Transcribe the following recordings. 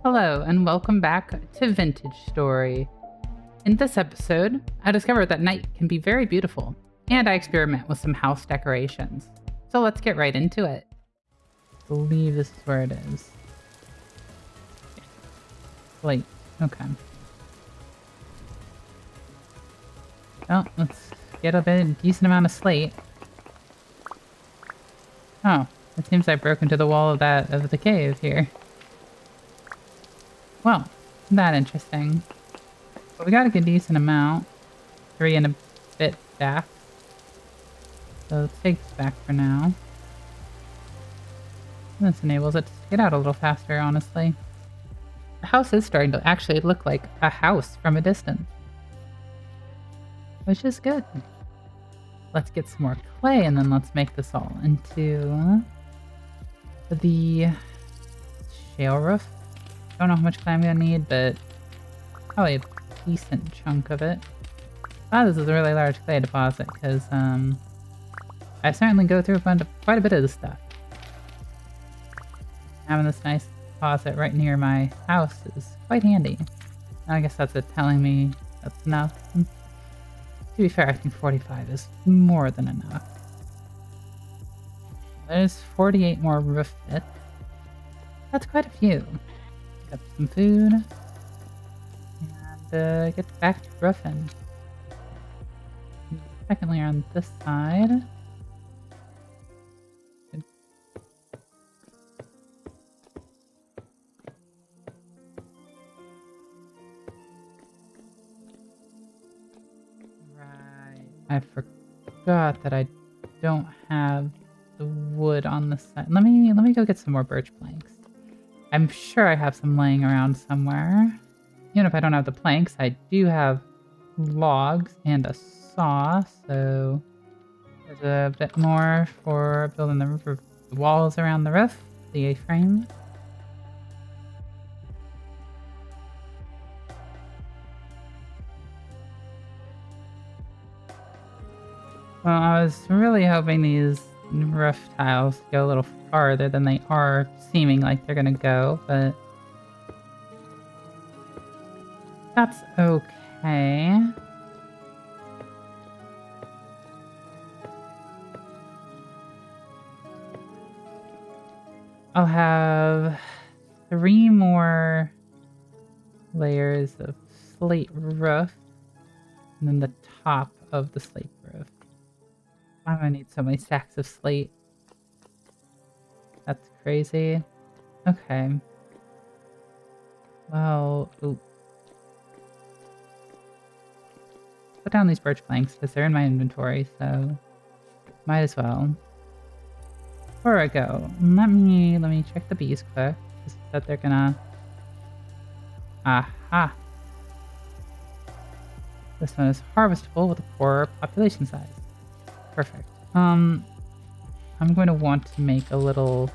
Hello, and welcome back to Vintage Story. In this episode, I discovered that night can be very beautiful, and I experiment with some house decorations. So let's get right into it. I believe this is where it is. Slate. Okay. Well, let's get a decent amount of slate. Oh, it seems I broke into the wall of the cave here. Well, isn't that interesting? But we got a good decent amount. 3 and a bit back. So let's take this back for now. This enables it to get out a little faster, honestly. The house is starting to actually look like a house from a distance. Which is good. Let's get some more clay and then let's make this all into the shale roof. Don't know how much clay I'm gonna need, but probably a decent chunk of it. This is a really large clay deposit because I certainly go through quite a bit of this stuff. Having this nice deposit right near my house is quite handy. I guess that's it telling me that's enough. To be fair, I think 45 is more than enough. There's 48 more roof bits. That's quite a few. Pick up some food. And get back to roofing. Second layer on this side. I forgot that I don't have the wood on the side. Let me go get some more birch planks. I'm sure I have some laying around somewhere. Even if I don't have the planks, I do have logs and a saw, so there's a bit more for building the walls around the roof, the A-frame. Well, I was really hoping these roof tiles go a little farther than they are seeming like they're gonna go, but that's okay. I'll have 3 more layers of slate roof, and then the top of the slate roof. I'm gonna need so many stacks of slate. That's crazy. Okay. Well, ooh. Put down these birch planks because they're in my inventory, so might as well. Before I go, let me check the bees quick. Just that they're gonna. Aha. This one is harvestable with a poor population size. Perfect. I'm going to want to make a little.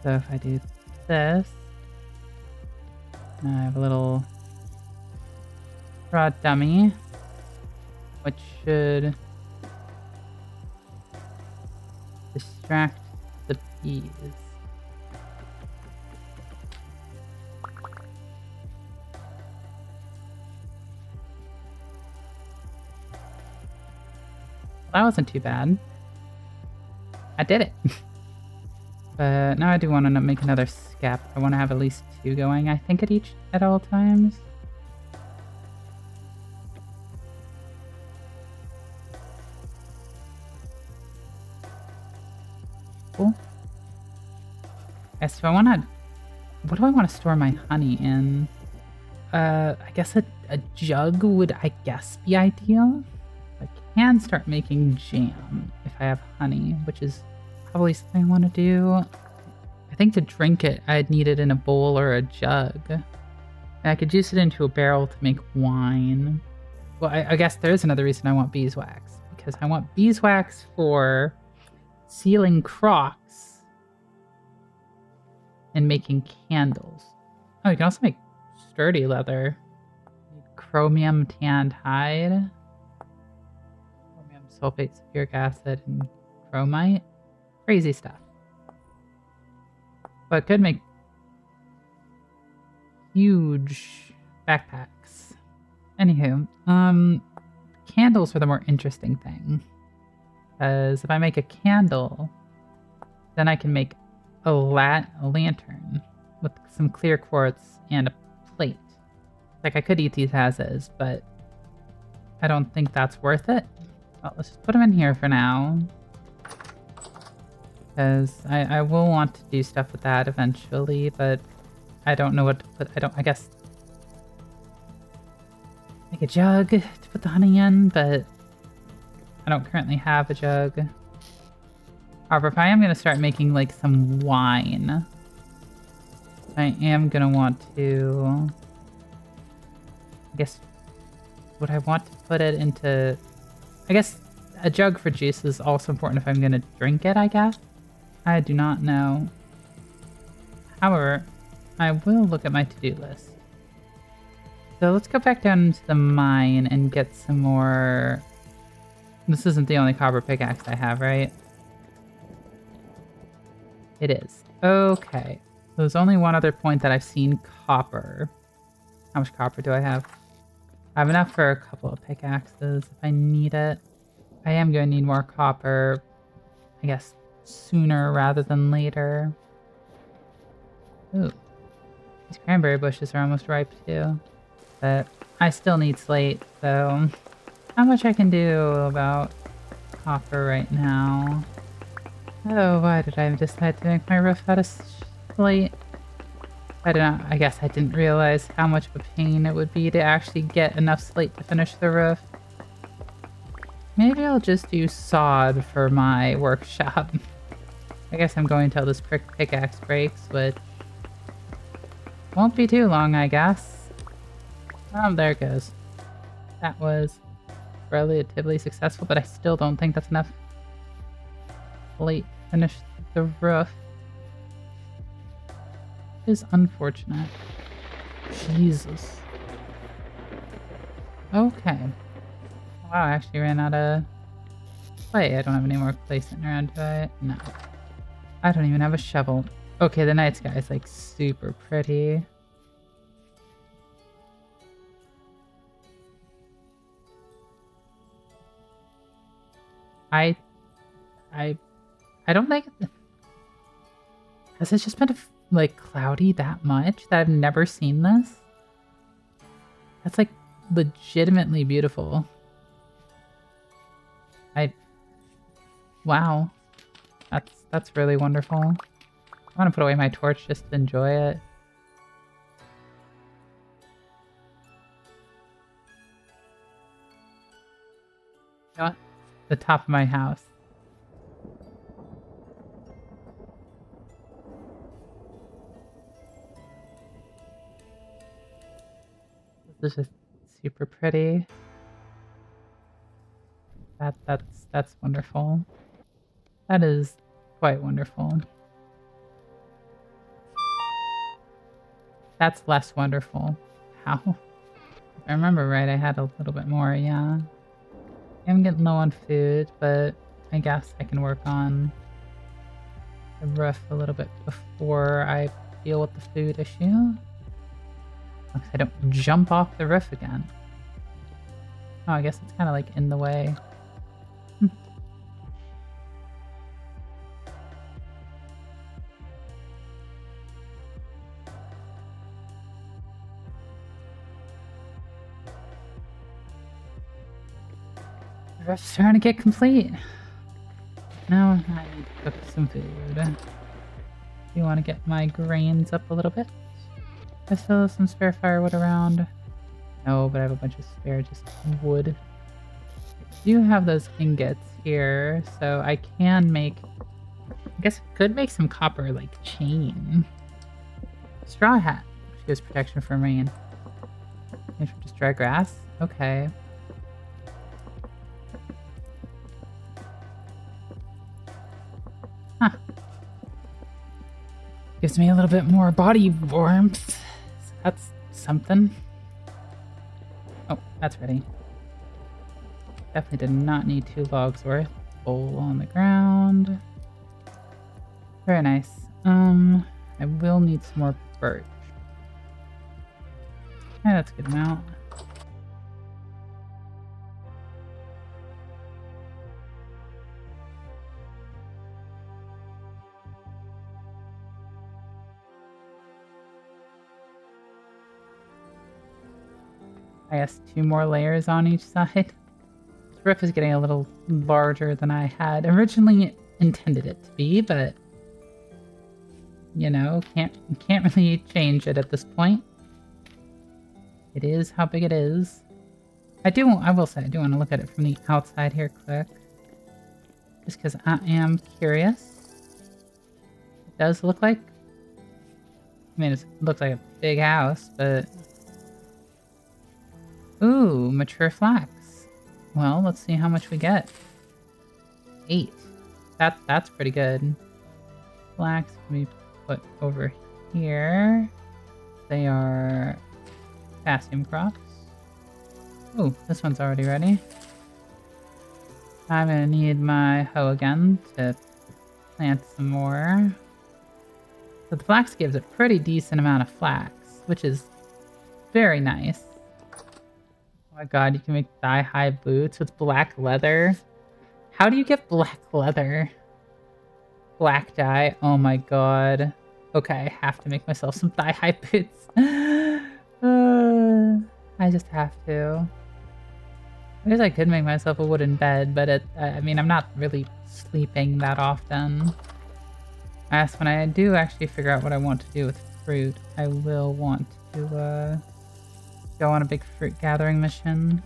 So if I do this, I have a little raw dummy, which should distract the bees. That wasn't too bad. I did it. But now I do want to make another scap. I want to have at least 2 going, I think, at all times. Cool. Okay, so I want to... What do I want to store my honey in? I guess a jug would, I guess, be ideal. I can start making jam if I have honey, which is probably something I want to do. I think to drink it, I'd need it in a bowl or a jug. And I could juice it into a barrel to make wine. Well, I guess there is another reason I want beeswax. Because I want beeswax for sealing crocks and making candles. Oh, you can also make sturdy leather. Chromium tanned hide. Chromium sulfate, sulfuric acid, and chromite. Crazy stuff. But it could make huge backpacks. Anywho, candles are the more interesting thing. Because if I make a candle, then I can make a lantern with some clear quartz and a plate. Like, I could eat these as is, but I don't think that's worth it. Well, let's just put them in here for now. Because I will want to do stuff with that eventually, but I don't know what to put. I guess make a jug to put the honey in, but I don't currently have a jug. However, if I am going to start making like some wine, I am going to want to, I guess, would I want to put it into, I guess a jug for juice is also important if I'm going to drink it, I guess. I do not know. However, I will look at my to-do list. So let's go back down into the mine and get some more. This isn't the only copper pickaxe I have, right? It is. Okay. There's only one other point that I've seen copper. How much copper do I have? I have enough for a couple of pickaxes if I need it. I am going to need more copper, I guess, sooner rather than later. Ooh. These cranberry bushes are almost ripe too. But I still need slate, so not much I can do about copper right now. Oh, why did I decide to make my roof out of slate? I guess I didn't realize how much of a pain it would be to actually get enough slate to finish the roof. Maybe I'll just do sod for my workshop. I guess I'm going till this pickaxe breaks, but won't be too long, I guess. Oh, there it goes. That was relatively successful, but I still don't think that's enough slate to finish the roof. It is unfortunate. Jesus. Okay. Wow, I actually ran out of clay. I don't have any more clay sitting around, do I? No. I don't even have a shovel. Okay, the night sky is like super pretty. I don't think. Has it just been like cloudy that much that I've never seen this? That's like legitimately beautiful. Wow. That's really wonderful. I want to put away my torch just to enjoy it. You know what? The top of my house. This is just super pretty. That's wonderful. That is quite wonderful. That's less wonderful. How? If I remember right, I had a little bit more, yeah. I'm getting low on food, but I guess I can work on the roof a little bit before I deal with the food issue. Because I don't jump off the roof again. Oh, I guess it's kind of like in the way. The roof's starting to get complete. Now I need to cook some food. Do you want to get my grains up a little bit? I still have some spare firewood around. No, but I have a bunch of spare just wood. I do have those ingots here, so I can make... I guess I could make some copper, like, chain. Straw hat, which gives protection from rain. Maybe from just dry grass? Okay. Huh. Gives me a little bit more body warmth. So that's something. Oh, that's ready. Definitely did not need 2 logs worth. Bowl on the ground. Very nice. I will need some more birch. Yeah, that's a good amount. I guess 2 more layers on each side. The roof is getting a little larger than I had originally intended it to be, but you know, can't really change it at this point. It is how big it is. I will say I do want to look at it from the outside here quick. Just because I am curious. It does look like, I mean, it looks like a big house, but ooh, mature flax. Well, let's see how much we get. 8. That's pretty good. Flax can be put over here. They are potassium crops. Ooh, this one's already ready. I'm gonna need my hoe again to plant some more. So the flax gives a pretty decent amount of flax, which is very nice. Oh my god, you can make thigh-high boots with black leather. How do you get black leather? Black dye. Oh my god. Okay, I have to make myself some thigh-high boots. I just have to. I guess I could make myself a wooden bed, but I mean, I'm not really sleeping that often. I guess when I do actually figure out what I want to do with fruit, I will want to go on a big fruit gathering mission.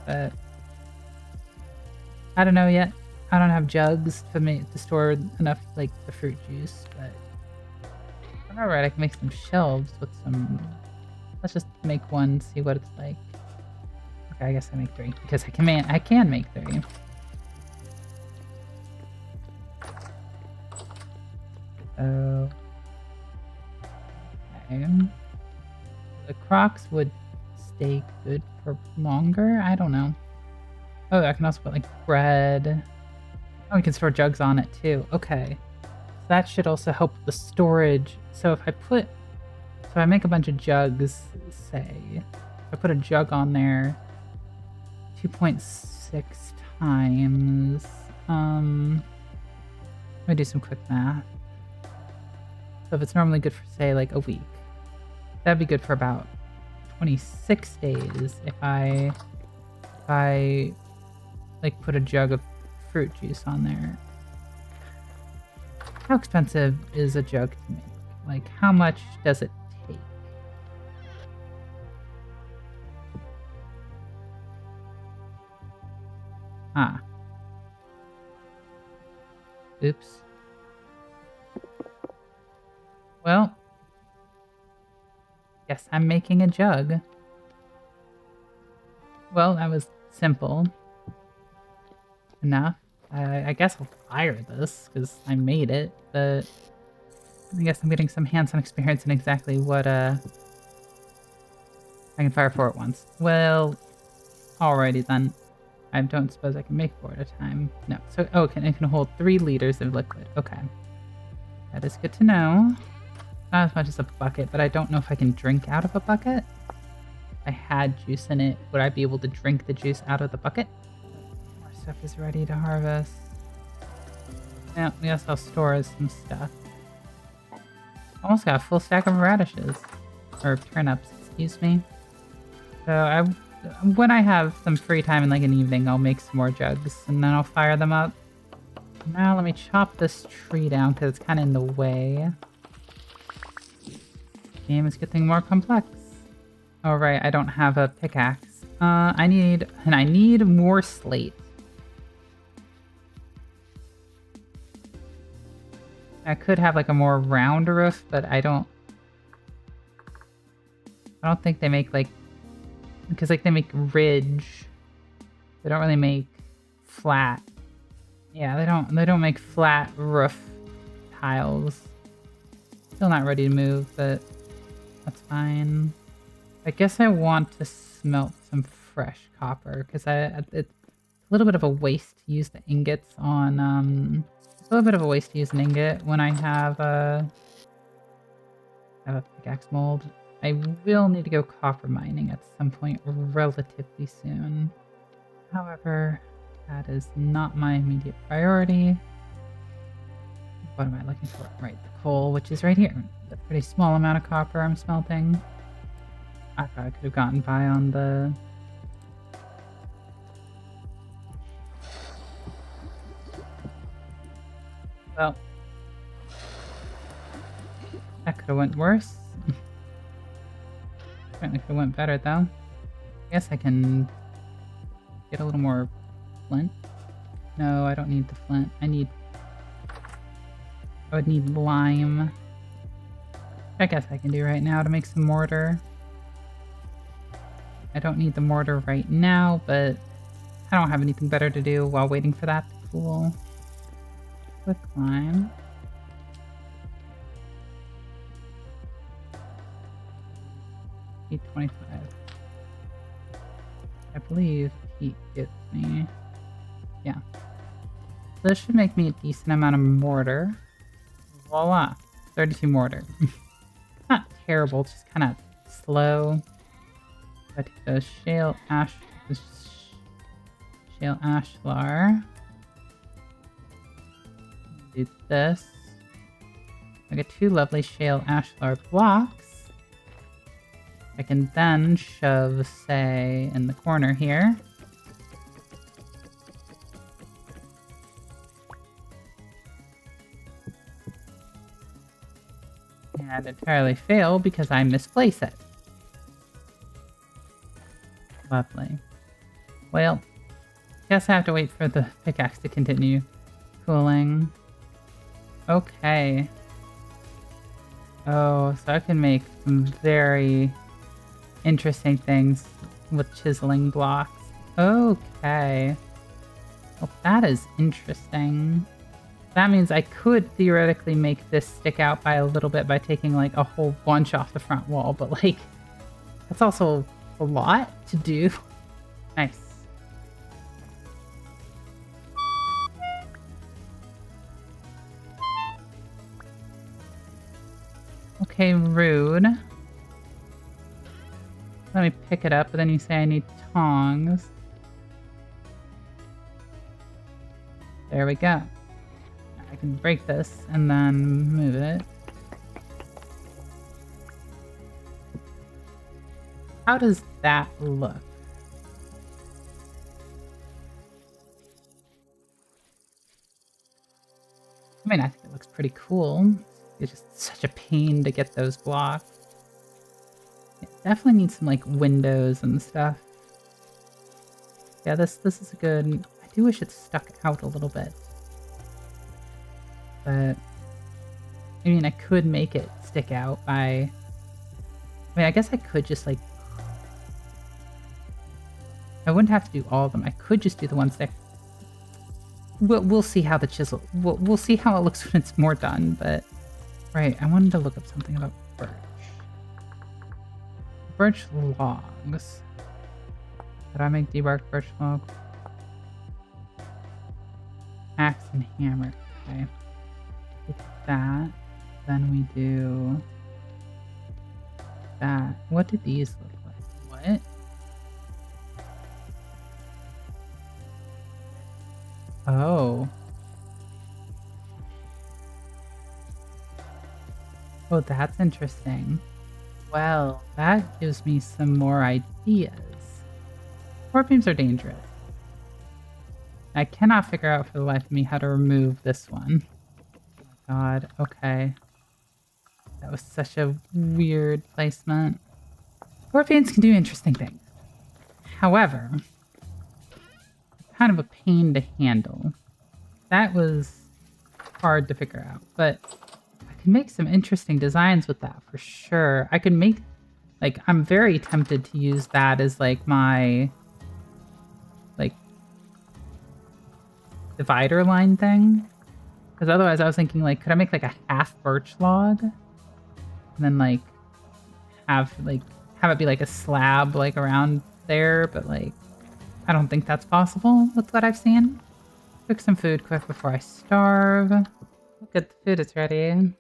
But I don't know yet. I don't have jugs to store enough, like, the fruit juice, but alright, I can make some shelves with some... Let's just make one, see what it's like. Okay, I guess I make 3, because I can make 3. So... Okay. The Crocs would stay good for longer? I don't know. Oh, I can also put, like, bread. Oh, we can store jugs on it, too. Okay. So that should also help the storage. So if I make a bunch of jugs, say, if I put a jug on there 2.6 times, let me do some quick math. So if it's normally good for, say, like a week, that'd be good for about 26 days if I like put a jug of fruit juice on there. How expensive is a jug to make? Like, how much does it take? Ah. Oops. Well, guess I'm making a jug. Well, that was simple enough. I guess I'll fire this, because I made it, but I guess I'm getting some hands-on experience in exactly what, I can fire 4 at once. Well, alrighty then. I don't suppose I can make 4 at a time. No. So, oh, it can hold 3 liters of liquid. Okay. That is good to know. Not as much as a bucket, but I don't know if I can drink out of a bucket. If I had juice in it, would I be able to drink the juice out of the bucket? More stuff is ready to harvest. Yeah, we also store some stuff. Almost got a full stack of radishes. Or turnips, excuse me. So when I have some free time in like an evening, I'll make some more jugs and then I'll fire them up. Now let me chop this tree down because it's kind of in the way. The game is getting more complex. Oh right, I don't have a pickaxe. I need more slate. I could have like a more round roof, but I don't think they make like, because like they make ridge. They don't really make flat. Yeah, they don't make flat roof tiles. Still not ready to move, but that's fine. I guess I want to smelt some fresh copper because it's a little bit of a waste to use the ingots on. It's a little bit of a waste to use an ingot when I have a pickaxe mold. I will need to go copper mining at some point relatively soon. However, that is not my immediate priority. What am I looking for? Right, the coal, which is right here. The pretty small amount of copper I'm smelting. I probably could have gotten by on the... Well, that could have went worse. Certainly could have went better, though. I guess I can get a little more flint. No, I don't need the flint. I would need lime. I guess I can do right now to make some mortar. I don't need the mortar right now, but I don't have anything better to do while waiting for that to cool. Quick lime. Heat 25. I believe heat gets me. Yeah. So this should make me a decent amount of mortar. Voila. 32 mortar. Not terrible, just kind of slow. I take the shale ashlar. Do this. I get 2 lovely shale ashlar blocks. I can then shove, say, in the corner here. And entirely fail because I misplace it. Lovely. Well, guess I have to wait for the pickaxe to continue cooling. Okay. Oh, so I can make some very interesting things with chiseling blocks. Okay. Well, that is interesting. That means I could theoretically make this stick out by a little bit by taking like a whole bunch off the front wall, but like, that's also a lot to do. Nice. Okay, rude. Let me pick it up, but then you say I need tongs. There we go. I can break this and then move it. How does that look? I mean, I think it looks pretty cool. It's just such a pain to get those blocks. It definitely needs some like windows and stuff. Yeah, this is a good... I do wish it stuck out a little bit. But I mean, I could make it stick out by... I mean, I guess I could just like... I wouldn't have to do all of them. I could just do the ones that... We'll see how the chisel... We'll see how it looks when it's more done, but... Right, I wanted to look up something about birch. Birch logs. Did I make debarked birch logs? Axe and hammer. Okay. With that. Then we do... that. What do these look like? What? Oh. Oh, that's interesting. Well, that gives me some more ideas. Warp beams are dangerous. I cannot figure out for the life of me how to remove this one. Oh my god, okay. That was such a weird placement. Warp beams can do interesting things. However, kind of a pain to handle. That was hard to figure out, but I can make some interesting designs with that for sure. I could make, like, I'm very tempted to use that as like my, like, divider line thing. Because otherwise I was thinking, like, could I make like a half birch log? And then like have it be like a slab like around there, but like I don't think that's possible with what I've seen. Cook some food quick before I starve. Look at the food, it's ready.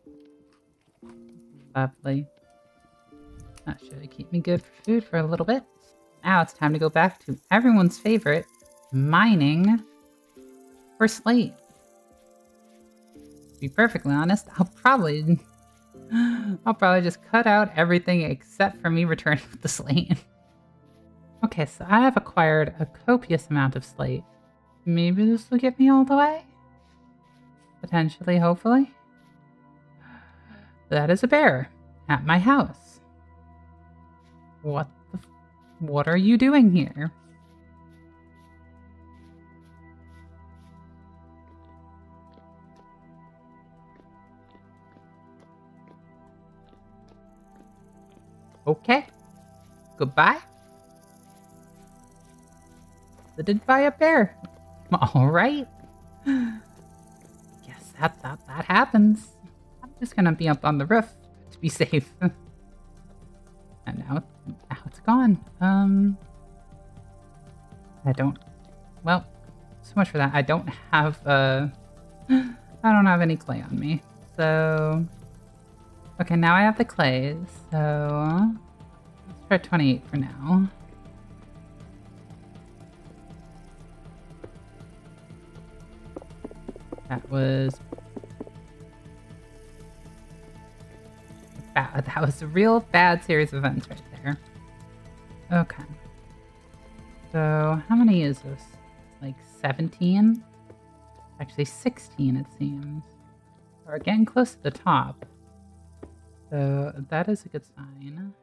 Lovely. That should keep me good for food for a little bit. Now it's time to go back to everyone's favorite, mining for slate. To be perfectly honest, I'll probably just cut out everything except for me returning with the slate. Okay, so I have acquired a copious amount of slate. Maybe this will get me all the way? Potentially, hopefully. That is a bear at my house. What are you doing here? Okay. Goodbye. Visited by a bear. All right. Guess that happens. I'm just gonna be up on the roof to be safe. And now it's gone. I don't. Well, so much for that. I don't have any clay on me. So okay, now I have the clays. So let's try 28 for now. That was bad. That was a real bad series of events right there. Okay. So how many is this? Like 17? Actually 16 it seems. We're getting close to the top. So that is a good sign.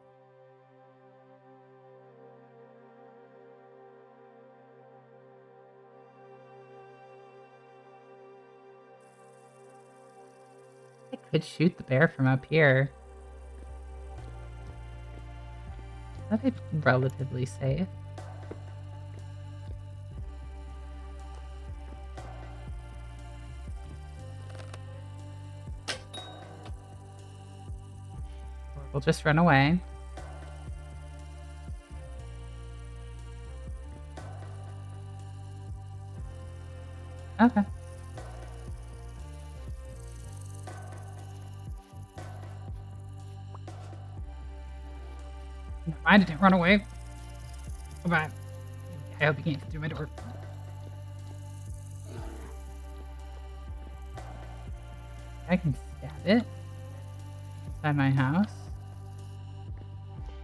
I could shoot the bear from up here. That'd be relatively safe. Or we'll just run away. Okay. I didn't run away. Goodbye. I hope you can't get through my door. I can stab it. Inside my house.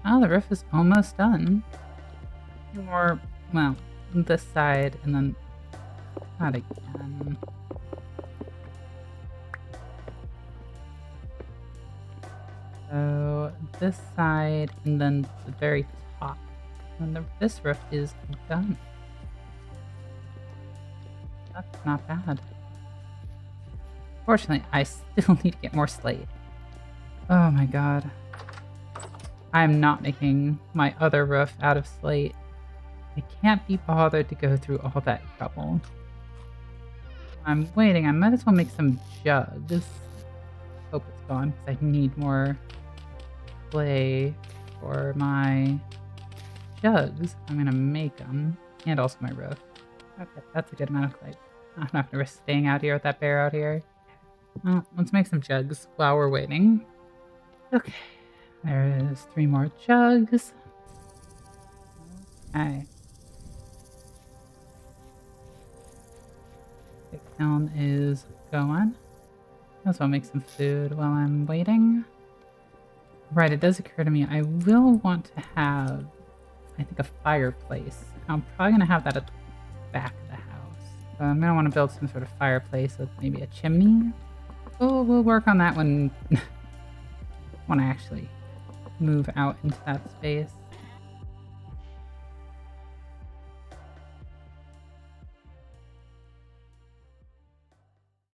Oh, the roof is almost done. More, well, this side and then not again. So this side and then the very top. And this roof is done. That's not bad. Fortunately, I still need to get more slate. Oh my god. I'm not making my other roof out of slate. I can't be bothered to go through all that trouble. I'm waiting. I might as well make some jugs. Hope it's gone because I need more clay for my jugs. I'm gonna make them. And also my roof. Okay, that's a good amount of clay. I'm not gonna risk staying out here with that bear out here. Well, let's make some jugs while we're waiting. Okay, there is 3 more jugs. Okay. The kiln is going. Might as well make some food while I'm waiting. Right, it does occur to me I will want to have, I think, a fireplace. I'm probably going to have that at the back of the house. So I'm going to want to build some sort of fireplace with maybe a chimney. Oh, we'll work on that when I actually move out into that space.